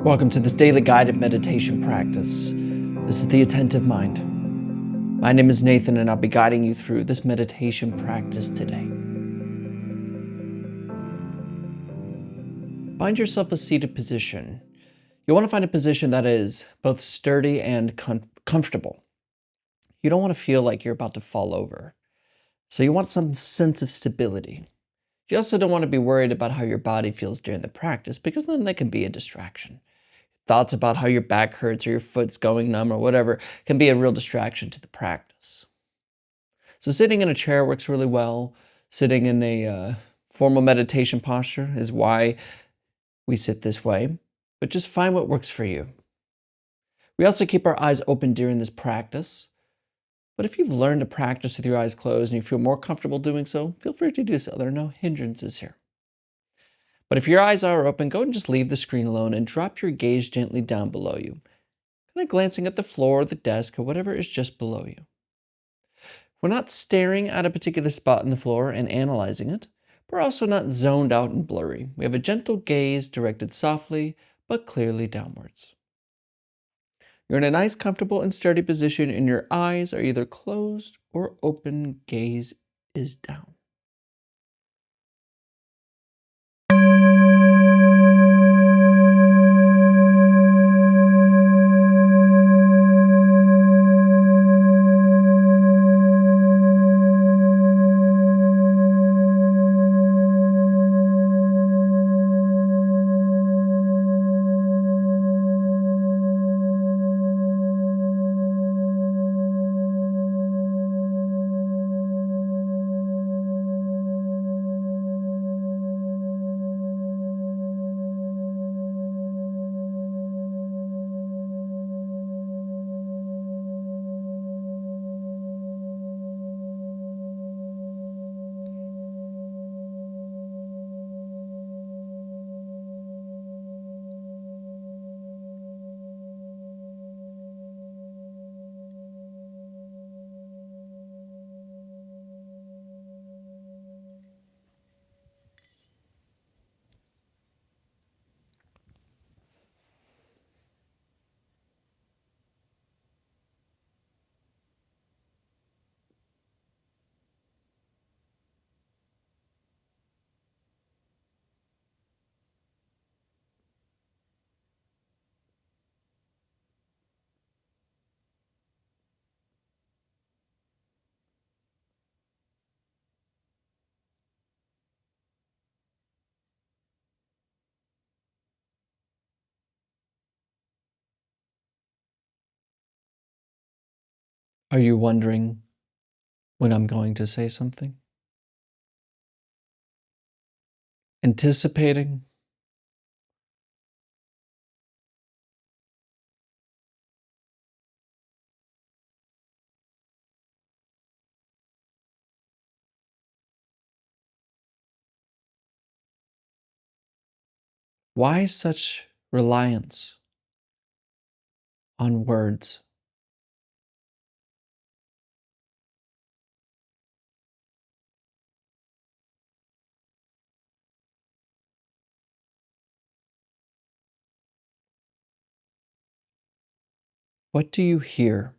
Welcome to this daily guided meditation practice. This is the Attentive Mind. My name is Nathan, and I'll be guiding you through this meditation practice today. Find yourself a seated position. You want to find a position that is both sturdy and comfortable. You don't want to feel like you're about to fall over. So you want some sense of stability. You also don't want to be worried about how your body feels during the practice, because then that can be a distraction. Thoughts about how your back hurts or your foot's going numb or whatever can be a real distraction to the practice. So sitting in a chair works really well. Sitting in a formal meditation posture is why we sit this way, but just find what works for you. We also keep our eyes open during this practice, but if you've learned to practice with your eyes closed and you feel more comfortable doing so, feel free to do so. There are no hindrances here. But if your eyes are open, go and just leave the screen alone and drop your gaze gently down below you, kind of glancing at the floor, the desk, or whatever is just below you. We're not staring at a particular spot in the floor and analyzing it. We're also not zoned out and blurry. We have a gentle gaze directed softly but clearly downwards. You're in a nice, comfortable, and sturdy position, and your eyes are either closed or open. Gaze is down. Are you wondering when I'm going to say something? Anticipating? Why such reliance on words? What do you hear?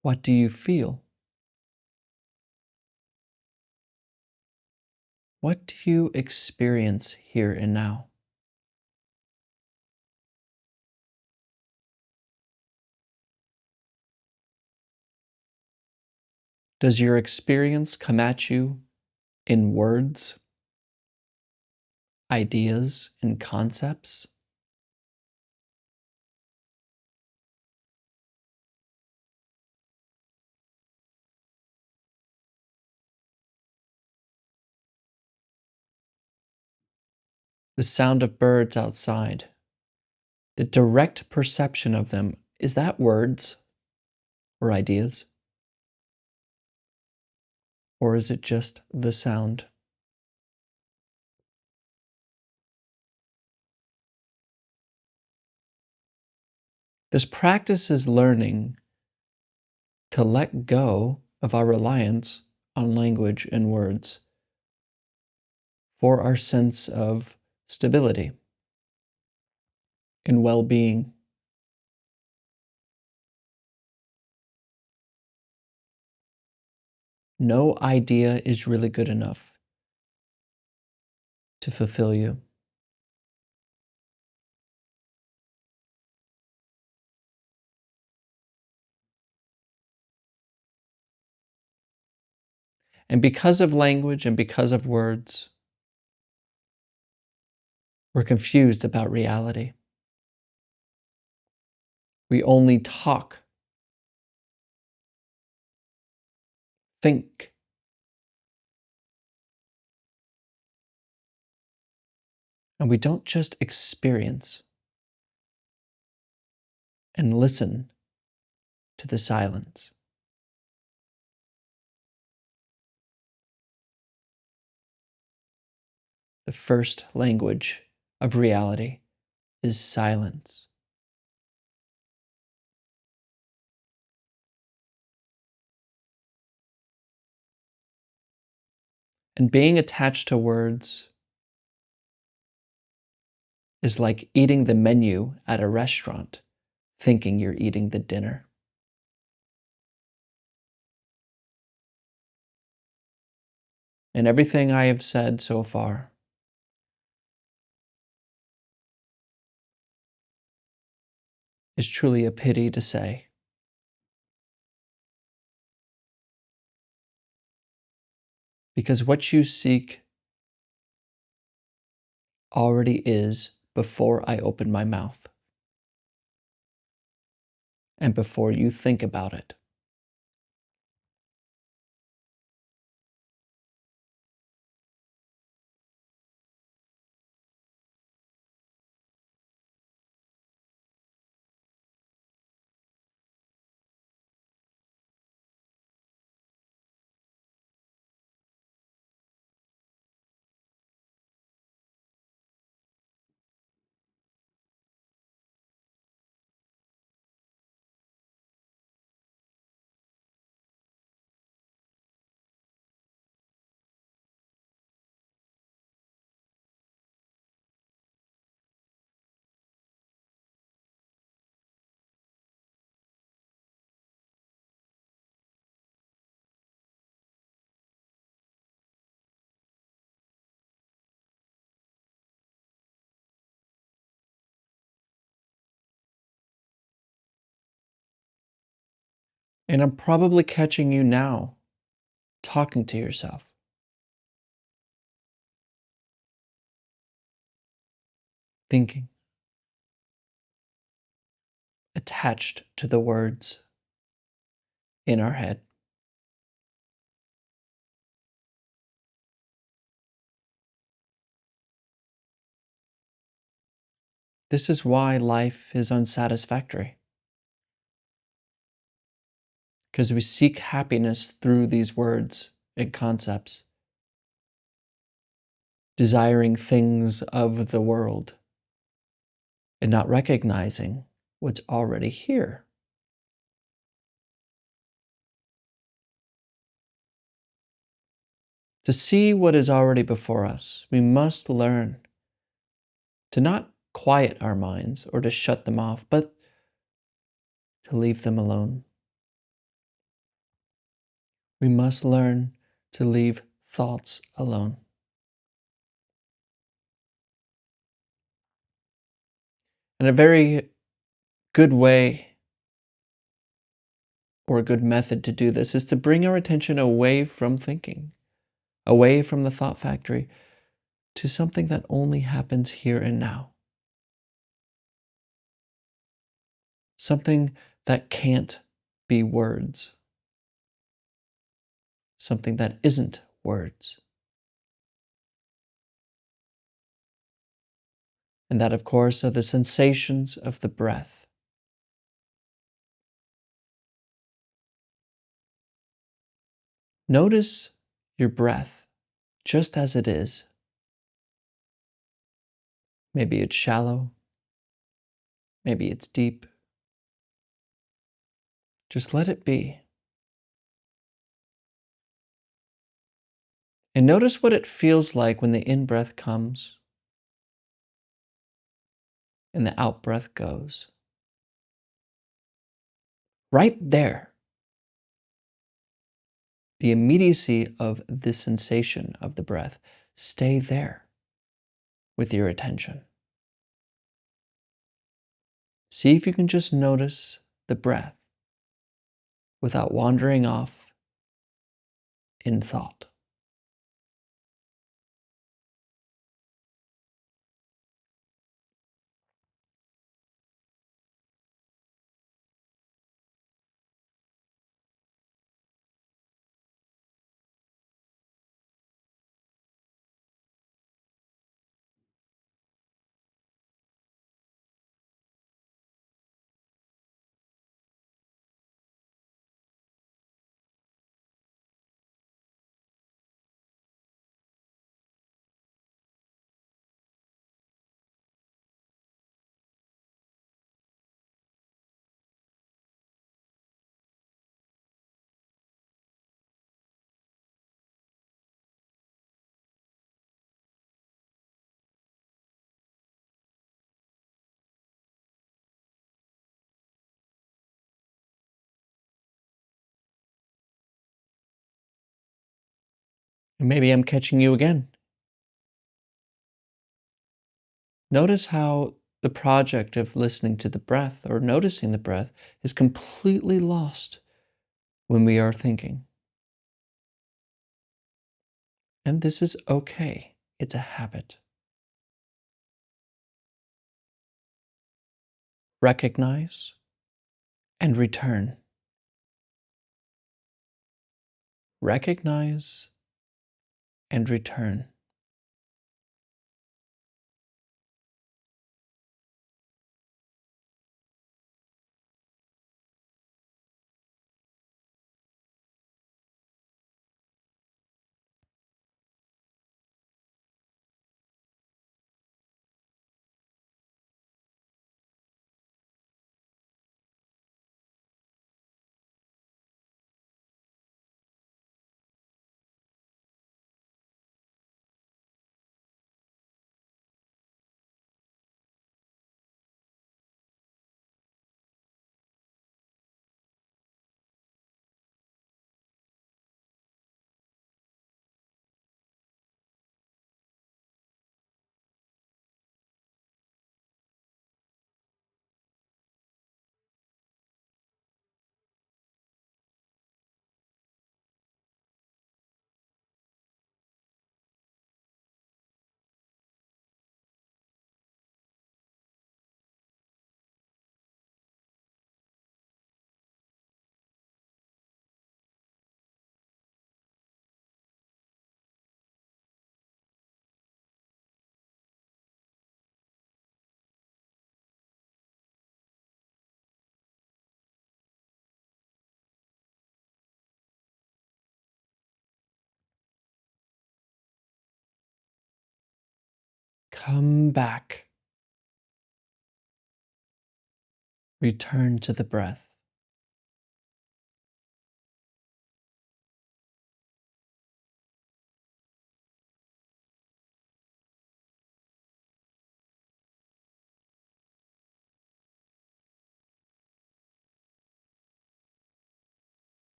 What do you feel? What do you experience here and now? Does your experience come at you in words, ideas, and concepts? The sound of birds outside, the direct perception of them, is that words or ideas? Or is it just the sound? This practice is learning to let go of our reliance on language and words for our sense of stability and well being. No idea is really good enough to fulfill you. And because of language and because of words, we're confused about reality. We only talk, think, and we don't just experience and listen to the silence. The first language of reality is silence. And being attached to words is like eating the menu at a restaurant, thinking you're eating the dinner. And everything I have said so far is truly a pity to say, because what you seek already is before I open my mouth and before you think about it. And I'm probably catching you now talking to yourself, thinking, attached to the words in our head. This is why life is unsatisfactory, because we seek happiness through these words and concepts, desiring things of the world and not recognizing what's already here. To see what is already before us, we must learn to not quiet our minds or to shut them off, but to leave them alone. We must learn to leave thoughts alone. And a very good way or a good method to do this is to bring our attention away from thinking, away from the thought factory, to something that only happens here and now. Something that can't be words. Something that isn't words. And that, of course, are the sensations of the breath. Notice your breath just as it is. Maybe it's shallow. Maybe it's deep. Just let it be. And notice what it feels like when the in breath comes and the out breath goes. Right there, the immediacy of the sensation of the breath. Stay there with your attention. See if you can just notice the breath without wandering off in thought. And maybe I'm catching you again. Notice how the project of listening to the breath or noticing the breath is completely lost when we are thinking. And this is okay. It's a habit. Recognize and return. Recognize and return. Come back. Return to the breath.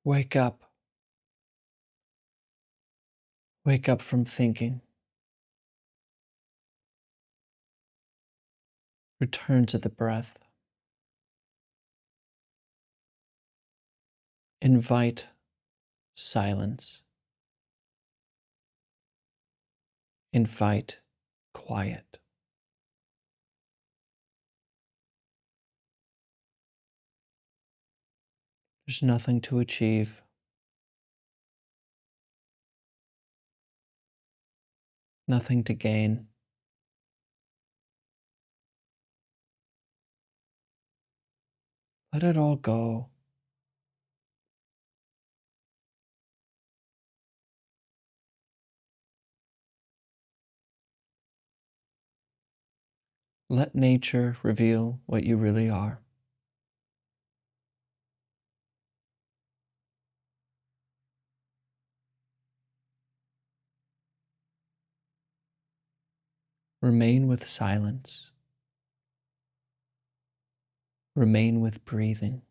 Wake up. Wake up from thinking. Return to the breath. Invite silence. Invite quiet. There's nothing to achieve, nothing to gain. Let it all go. Let nature reveal what you really are. Remain with silence. Remain with breathing.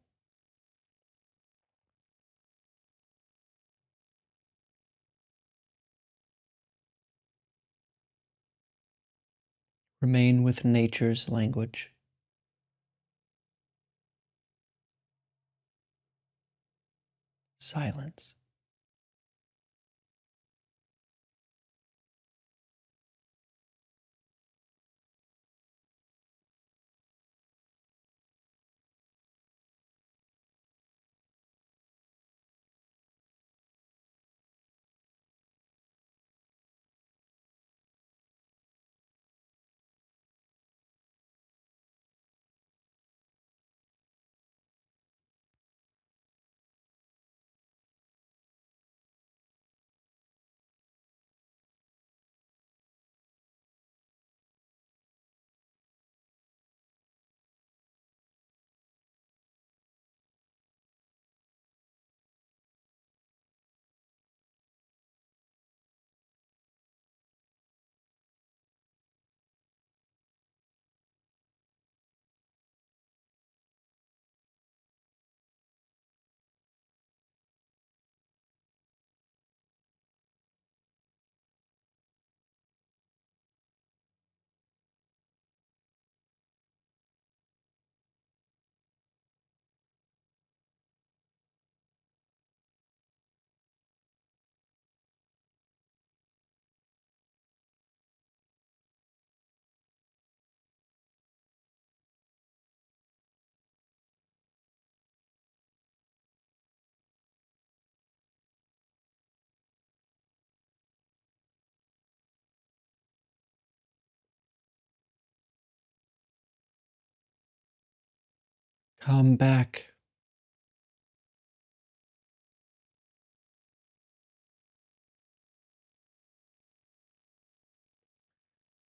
Remain with nature's language. Silence. Come back.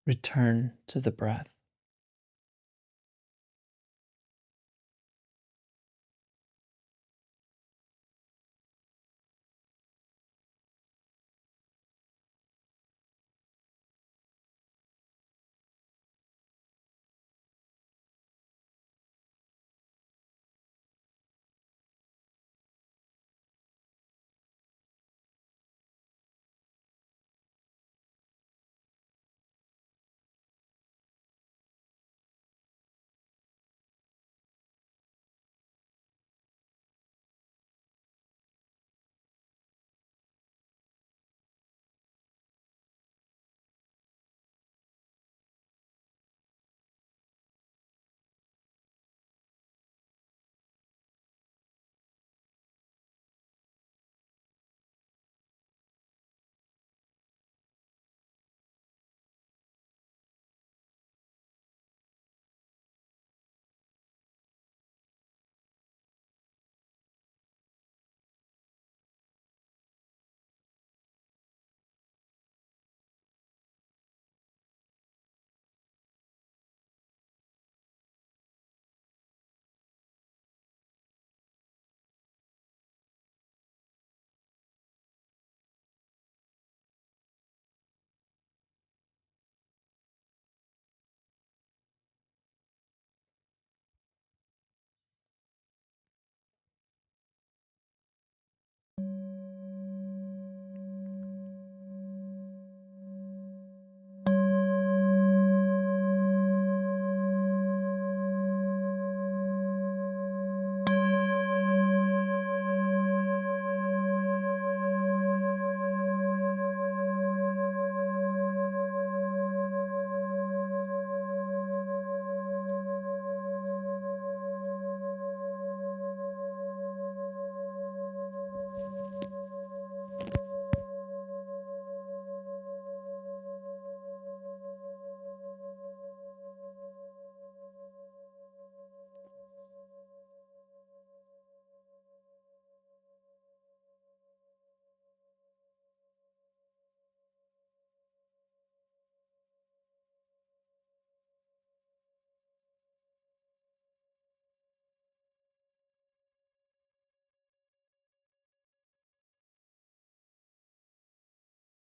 Return to the breath.